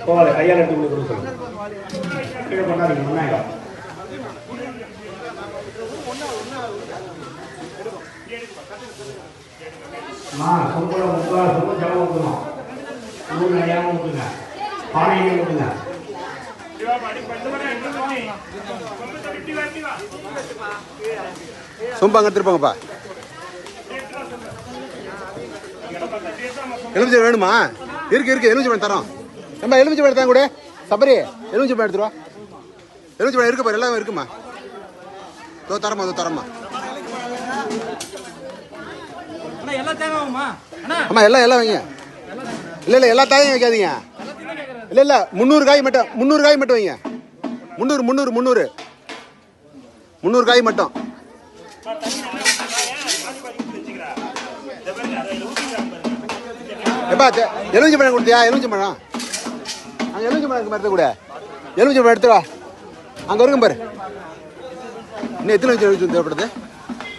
போகாது கையால் எடுத்து கொடுக்க சொல்லுங்க. கீழே கொண்டாடுங்க முன்னாடி. சொம்பளை முக்கால் சொம்பு ஜலம் ஊற்றணும். ஊர் நிறையாமல் ஊற்றுங்க. பானையிலே ஊற்றுங்க. சொம்பு அங்கே எடுத்துருப்பாங்கப்பா. எலுமிச்சை வேணுமா? இருக்கு எலுமிச்சை பழம் தரோம். நம்ம எலுமிச்சை பழம் தான் கூட சபரி எலுமிச்சை பழம் எடுத்துருவா. எலுமிச்சை பழம் இருக்கு பாரு, எல்லாமே இருக்குமா. தரமா ஆமா எல்லாம் வைங்க. இல்லை எல்லா தாயும் வைக்காதீங்க. இல்லை 300 காய் மட்டும் 300 காய் மட்டும் வைங்க. 300 காய் மட்டும். எப்பா எலுமிச்சை பழம் கொடுத்தியா? எலுமிச்சை பழம் அங்கே எலுமிச்சை பழம் மரத்தை கூட எலுமிச்சை பழம் எடுத்துவா. அங்கே இருக்கும் பாரு. இன்னும் எத்தனை எலுமிச்சை தேவைப்படுது?